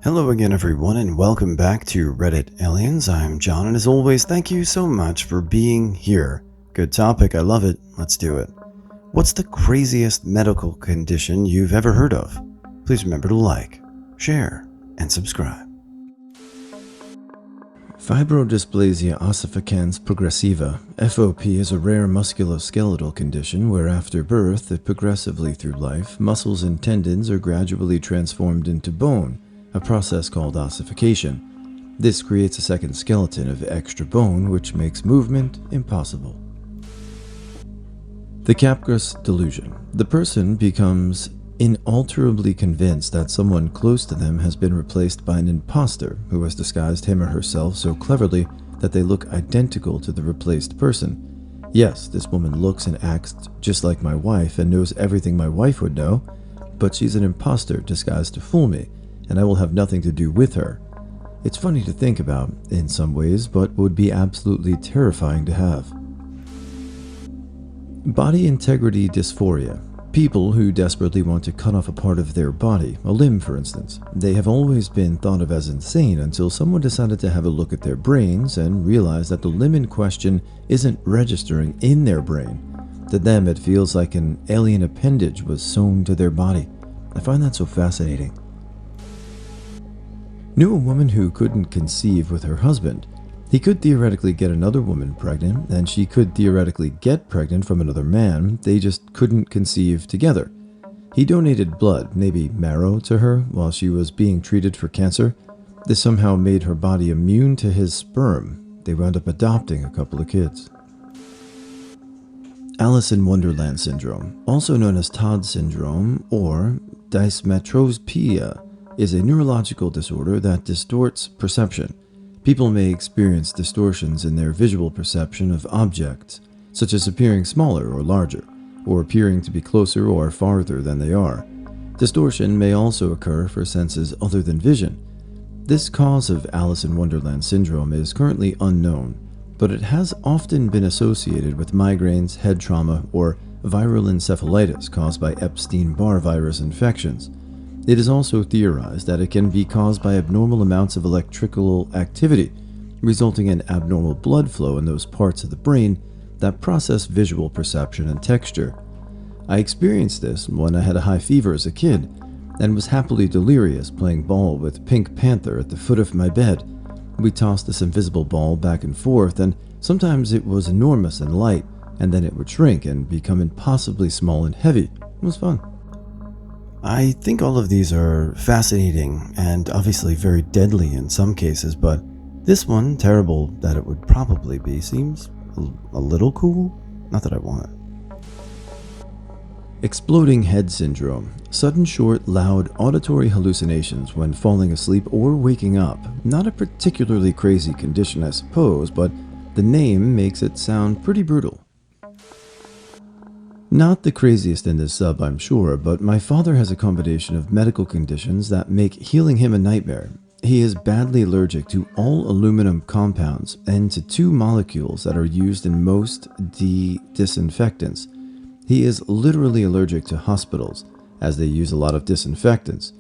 Hello again, everyone, and welcome back to Reddit Aliens. I'm John, and as always, thank you so much for being here. Good topic, I love it. Let's do it. What's the craziest medical condition you've ever heard of? Please remember to like, share, and subscribe. Fibrodysplasia ossificans progressiva, FOP, is a rare musculoskeletal condition where after birth and progressively through life, muscles and tendons are gradually transformed into bone, a process called ossification. This creates a second skeleton of extra bone, which makes movement impossible. The Capgras delusion. The person becomes inalterably convinced that someone close to them has been replaced by an imposter who has disguised him or herself so cleverly that they look identical to the replaced person. Yes, this woman looks and acts just like my wife and knows everything my wife would know, but she's an imposter disguised to fool me, and I will have nothing to do with her. It's funny to think about in some ways, but would be absolutely terrifying to have. Body integrity dysphoria. People who desperately want to cut off a part of their body, a limb for instance. They have always been thought of as insane until someone decided to have a look at their brains and realized that the limb in question isn't registering in their brain. To them, it feels like an alien appendage was sewn to their body. I find that so fascinating. Knew a woman who couldn't conceive with her husband. He could theoretically get another woman pregnant, and she could theoretically get pregnant from another man. They just couldn't conceive together. He donated blood, maybe marrow, to her while she was being treated for cancer. This somehow made her body immune to his sperm. They wound up adopting a couple of kids. Alice in Wonderland syndrome, also known as Todd syndrome or dysmetropia, is a neurological disorder that distorts perception. People may experience distortions in their visual perception of objects, such as appearing smaller or larger, or appearing to be closer or farther than they are. Distortion may also occur for senses other than vision. This cause of Alice in Wonderland syndrome is currently unknown, but it has often been associated with migraines, head trauma, or viral encephalitis caused by Epstein-Barr virus infections. It is also theorized that it can be caused by abnormal amounts of electrical activity, resulting in abnormal blood flow in those parts of the brain that process visual perception and texture. I experienced this when I had a high fever as a kid and was happily delirious playing ball with Pink Panther at the foot of my bed. We tossed this invisible ball back and forth, and sometimes it was enormous and light, and then it would shrink and become impossibly small and heavy. It was fun. I think all of these are fascinating and obviously very deadly in some cases, but this one, terrible that it would probably be, seems a little cool. Not that I want it. Exploding head syndrome. Sudden, short, loud auditory hallucinations when falling asleep or waking up. Not a particularly crazy condition, I suppose, but the name makes it sound pretty brutal. Not the craziest in this sub, I'm sure, but my father has a combination of medical conditions that make healing him a nightmare. He is badly allergic to all aluminum compounds and to two molecules that are used in most disinfectants. He is literally allergic to hospitals, as they use a lot of disinfectants,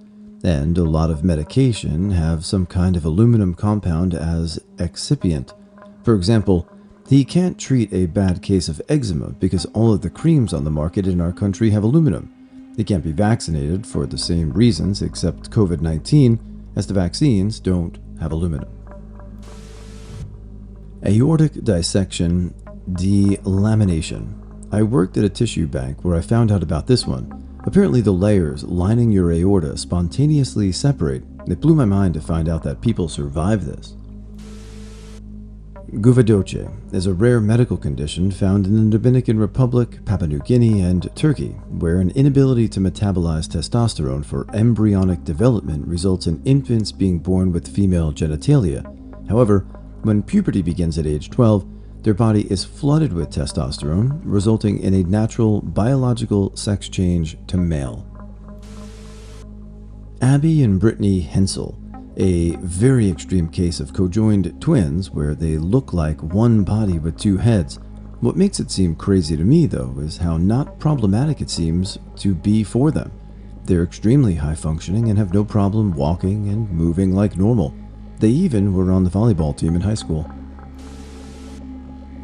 and a lot of medication have some kind of aluminum compound as excipient. For example, he can't treat a bad case of eczema because all of the creams on the market in our country have aluminum. He can't be vaccinated for the same reasons except COVID-19, as the vaccines don't have aluminum. Aortic dissection delamination. I worked at a tissue bank where I found out about this one. Apparently the layers lining your aorta spontaneously separate. It blew my mind to find out that people survive this. Guidoche is a rare medical condition found in the Dominican Republic, Papua New Guinea, and Turkey, where an inability to metabolize testosterone for embryonic development results in infants being born with female genitalia. However, when puberty begins at age 12, their body is flooded with testosterone, resulting in a natural biological sex change to male. Abby and Brittany Hensel. A very extreme case of conjoined twins where they look like one body with two heads. What makes it seem crazy to me, though, is how not problematic it seems to be for them. They're extremely high functioning and have no problem walking and moving like normal. They even were on the volleyball team in high school.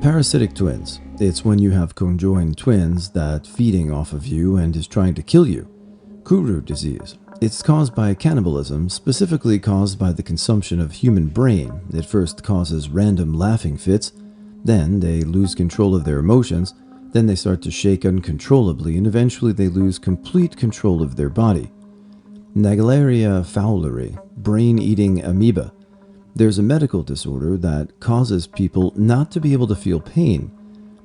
Parasitic twins. It's when you have conjoined twins that feeding off of you and is trying to kill you. Kuru disease. It's caused by cannibalism, specifically caused by the consumption of human brain. It first causes random laughing fits, then they lose control of their emotions, then they start to shake uncontrollably, and eventually they lose complete control of their body. Naegleria fowleri, brain-eating amoeba. There's a medical disorder that causes people not to be able to feel pain.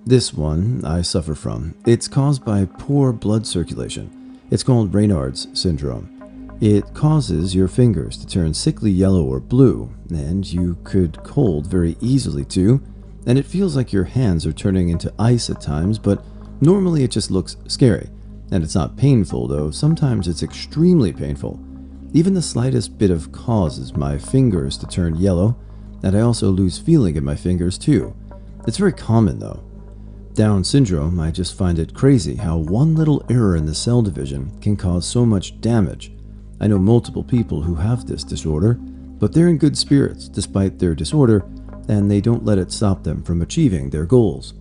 This one I suffer from. It's caused by poor blood circulation. It's called Raynaud's syndrome. It causes your fingers to turn sickly yellow or blue, and you could cold very easily too, and it feels like your hands are turning into ice at times, but normally it just looks scary. And it's not painful, though sometimes it's extremely painful. Even the slightest bit of causes my fingers to turn yellow, and I also lose feeling in my fingers too. It's very common though. Down syndrome, I just find it crazy how one little error in the cell division can cause so much damage. I know multiple people who have this disorder, but they're in good spirits despite their disorder, and they don't let it stop them from achieving their goals.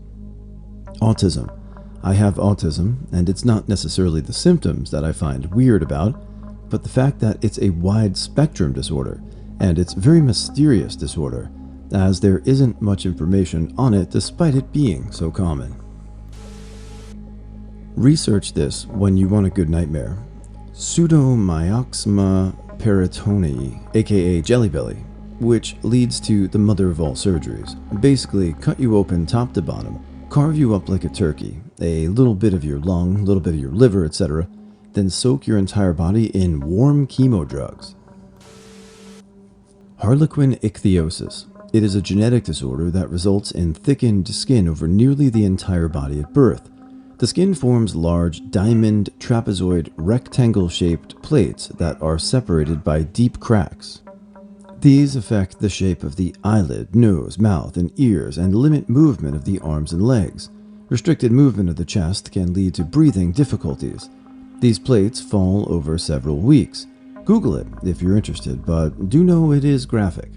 Autism. I have autism, and it's not necessarily the symptoms that I find weird about, but the fact that it's a wide spectrum disorder, and it's very mysterious disorder, as there isn't much information on it despite it being so common. Research this when you want a good nightmare. Pseudomyxoma peritonei, aka jelly belly, which leads to the mother of all surgeries. Basically, cut you open top to bottom, carve you up like a turkey, a little bit of your lung, a little bit of your liver, etc., then soak your entire body in warm chemo drugs. Harlequin ichthyosis. It is a genetic disorder that results in thickened skin over nearly the entire body at birth. The skin forms large diamond, trapezoid, rectangle-shaped plates that are separated by deep cracks. These affect the shape of the eyelid, nose, mouth, and ears, and limit movement of the arms and legs. Restricted movement of the chest can lead to breathing difficulties. These plates fall over several weeks. Google it if you're interested, but do know it is graphic.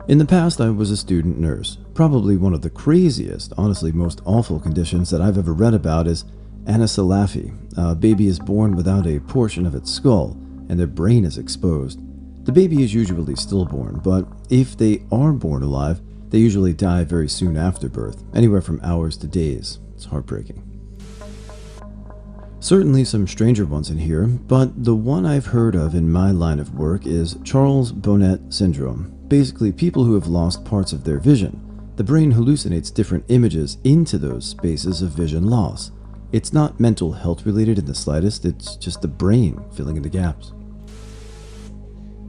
In the past, I was a student nurse. Probably one of the craziest, honestly most awful conditions that I've ever read about is anencephaly. A baby is born without a portion of its skull, and their brain is exposed. The baby is usually stillborn, but if they are born alive, they usually die very soon after birth, anywhere from hours to days. It's heartbreaking. Certainly some stranger ones in here, but the one I've heard of in my line of work is Charles Bonnet syndrome. Basically, people who have lost parts of their vision. The brain hallucinates different images into those spaces of vision loss. It's not mental health related in the slightest, it's just the brain filling in the gaps.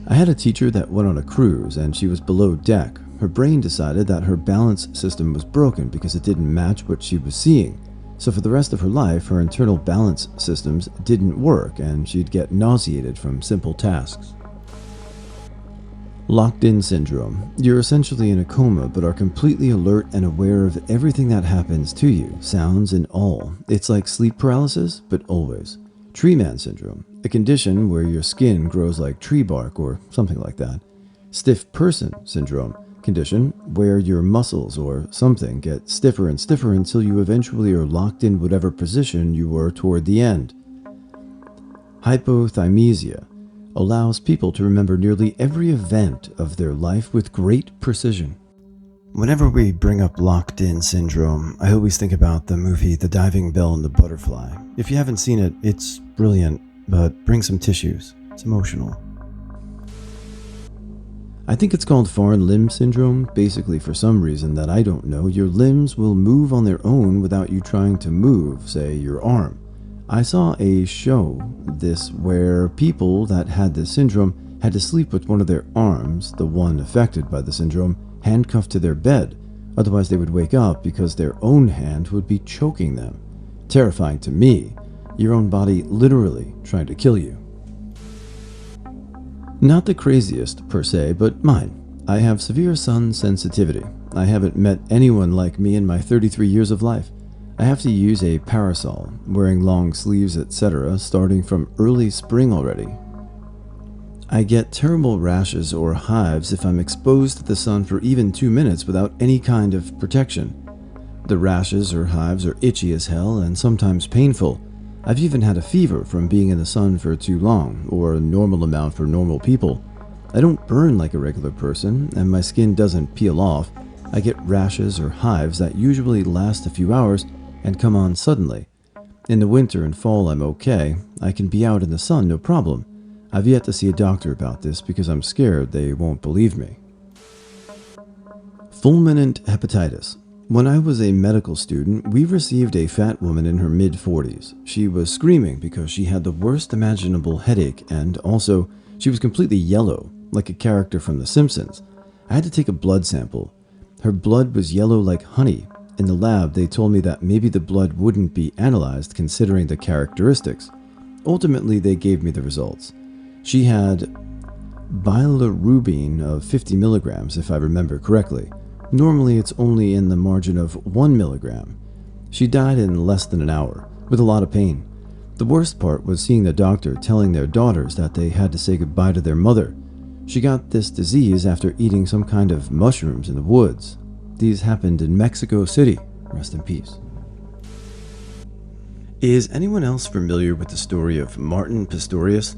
I had a teacher that went on a cruise and she was below deck. Her brain decided that her balance system was broken because it didn't match what she was seeing. So for the rest of her life, her internal balance systems didn't work and she'd get nauseated from simple tasks. Locked-in syndrome. You're essentially in a coma but are completely alert and aware of everything that happens to you, sounds and all. It's like sleep paralysis, but always. Tree man syndrome. A condition where your skin grows like tree bark or something like that. Stiff person syndrome. Condition where your muscles or something get stiffer and stiffer until you eventually are locked in whatever position you were toward the end. Hypothymesia allows people to remember nearly every event of their life with great precision. Whenever we bring up locked-in syndrome, I always think about the movie The Diving Bell and the Butterfly. If you haven't seen it, it's brilliant, but bring some tissues. It's emotional. I think it's called foreign limb syndrome. Basically, for some reason that I don't know, your limbs will move on their own without you trying to move, say, your arm. I saw a show where people that had this syndrome had to sleep with one of their arms, the one affected by the syndrome, handcuffed to their bed. Otherwise they would wake up because their own hand would be choking them. Terrifying to me. Your own body literally trying to kill you. Not the craziest per se, but mine. I have severe sun sensitivity. I haven't met anyone like me in my 33 years of life. I have to use a parasol, wearing long sleeves, etc., starting from early spring already. I get terrible rashes or hives if I'm exposed to the sun for even 2 minutes without any kind of protection. The rashes or hives are itchy as hell and sometimes painful. I've even had a fever from being in the sun for too long, or a normal amount for normal people. I don't burn like a regular person, and my skin doesn't peel off. I get rashes or hives that usually last a few hours and come on suddenly. In the winter and fall I'm okay. I can be out in the sun no problem. I've yet to see a doctor about this because I'm scared they won't believe me. Fulminant hepatitis. When I was a medical student, we received a fat woman in her mid-40s. She was screaming because she had the worst imaginable headache, and also, she was completely yellow, like a character from The Simpsons. I had to take a blood sample. Her blood was yellow like honey. In the lab, they told me that maybe the blood wouldn't be analyzed considering the characteristics. Ultimately, they gave me the results. She had bilirubin of 50 milligrams, if I remember correctly. Normally, it's only in the margin of 1 milligram. She died in less than an hour, with a lot of pain. The worst part was seeing the doctor telling their daughters that they had to say goodbye to their mother. She got this disease after eating some kind of mushrooms in the woods. These happened in Mexico City. Rest in peace. Is anyone else familiar with the story of Martin Pistorius?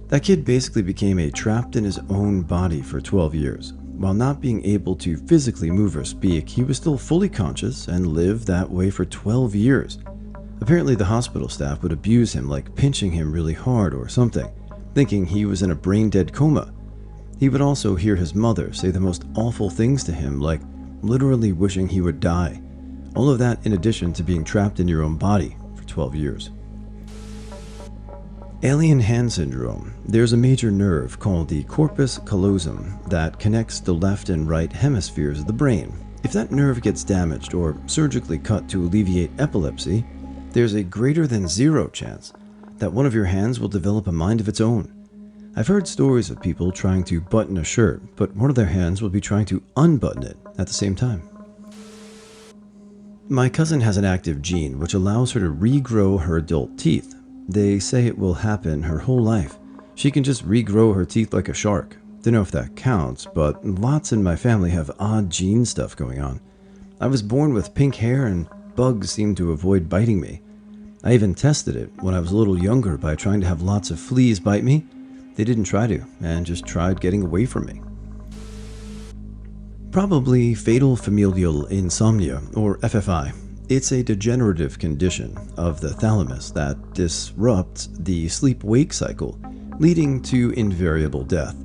That kid basically became trapped in his own body for 12 years. While not being able to physically move or speak, he was still fully conscious and lived that way for 12 years. Apparently the hospital staff would abuse him, like pinching him really hard or something, thinking he was in a brain-dead coma. He would also hear his mother say the most awful things to him, like literally wishing he would die. All of that in addition to being trapped in your own body for 12 years. Alien hand syndrome. There's a major nerve called the corpus callosum that connects the left and right hemispheres of the brain. If that nerve gets damaged or surgically cut to alleviate epilepsy, there's a greater than 0 chance that one of your hands will develop a mind of its own. I've heard stories of people trying to button a shirt, but one of their hands will be trying to unbutton it at the same time. My cousin has an active gene which allows her to regrow her adult teeth. They say it will happen her whole life. She can just regrow her teeth like a shark. Don't know if that counts, but lots in my family have odd gene stuff going on. I was born with pink hair and bugs seem to avoid biting me. I even tested it when I was a little younger by trying to have lots of fleas bite me. They didn't try to, and just tried getting away from me. Probably fatal familial insomnia, or FFI. It's a degenerative condition of the thalamus that disrupts the sleep-wake cycle, leading to invariable death.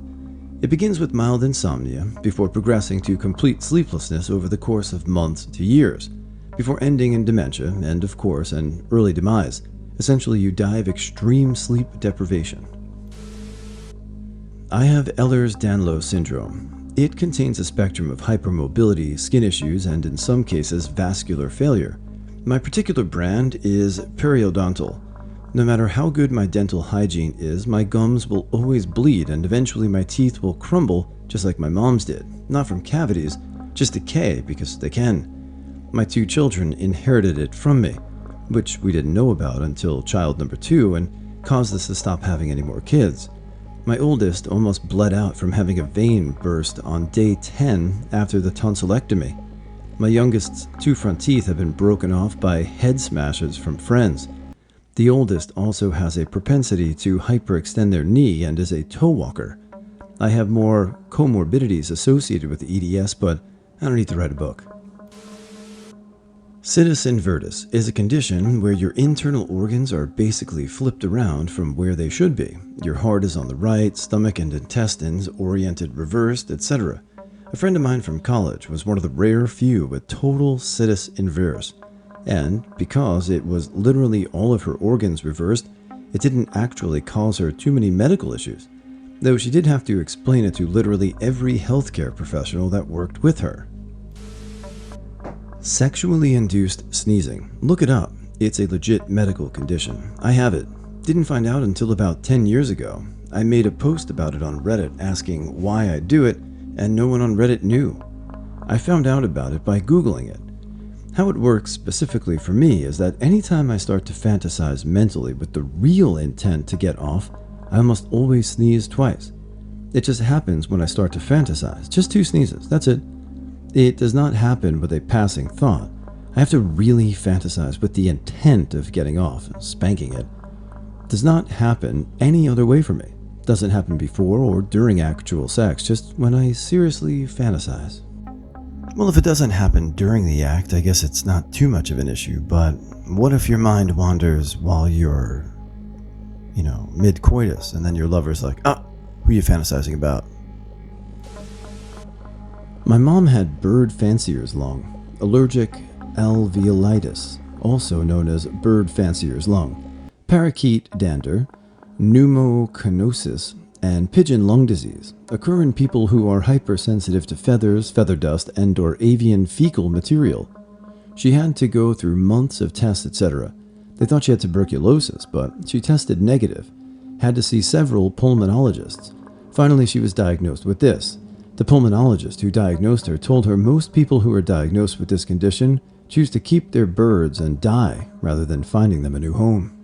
It begins with mild insomnia before progressing to complete sleeplessness over the course of months to years, before ending in dementia and, of course, an early demise. Essentially, you die of extreme sleep deprivation. I have Ehlers-Danlos syndrome. It contains a spectrum of hypermobility, skin issues, and in some cases, vascular failure. My particular brand is periodontal. No matter how good my dental hygiene is, my gums will always bleed and eventually my teeth will crumble just like my mom's did. Not from cavities, just decay because they can. My 2 children inherited it from me, which we didn't know about until child number 2 and caused us to stop having any more kids. My oldest almost bled out from having a vein burst on day 10 after the tonsillectomy. My youngest's 2 front teeth have been broken off by head smashes from friends. The oldest also has a propensity to hyperextend their knee and is a toe walker. I have more comorbidities associated with EDS, but I don't need to write a book. Situs inversus is a condition where your internal organs are basically flipped around from where they should be. Your heart is on the right, stomach and intestines oriented reversed, etc. A friend of mine from college was one of the rare few with total situs inversus, and because it was literally all of her organs reversed, it didn't actually cause her too many medical issues, though she did have to explain it to literally every healthcare professional that worked with her. Sexually induced sneezing. Look it up. It's a legit medical condition. I have it. Didn't find out until about 10 years ago. I made a post about it on Reddit asking why I do it, and no one on Reddit knew. I found out about it by Googling it. How it works specifically for me is that anytime I start to fantasize mentally with the real intent to get off, I almost always sneeze twice. It just happens when I start to fantasize. Just 2 sneezes, that's it. It does not happen with a passing thought. I have to really fantasize with the intent of getting off and spanking it. It does not happen any other way for me. It doesn't happen before or during actual sex, just when I seriously fantasize. Well, if it doesn't happen during the act, I guess it's not too much of an issue, but what if your mind wanders while you're, mid-coitus, and then your lover's like, who are you fantasizing about? My mom had bird fancier's lung, allergic alveolitis, also known as bird fancier's lung, parakeet dander, pneumoconiosis, and pigeon lung disease occur in people who are hypersensitive to feathers, feather dust, and/or avian fecal material. She had to go through months of tests, etc. They thought she had tuberculosis, but she tested negative, had to see several pulmonologists. Finally, she was diagnosed with this. The pulmonologist who diagnosed her told her most people who are diagnosed with this condition choose to keep their birds and die rather than finding them a new home.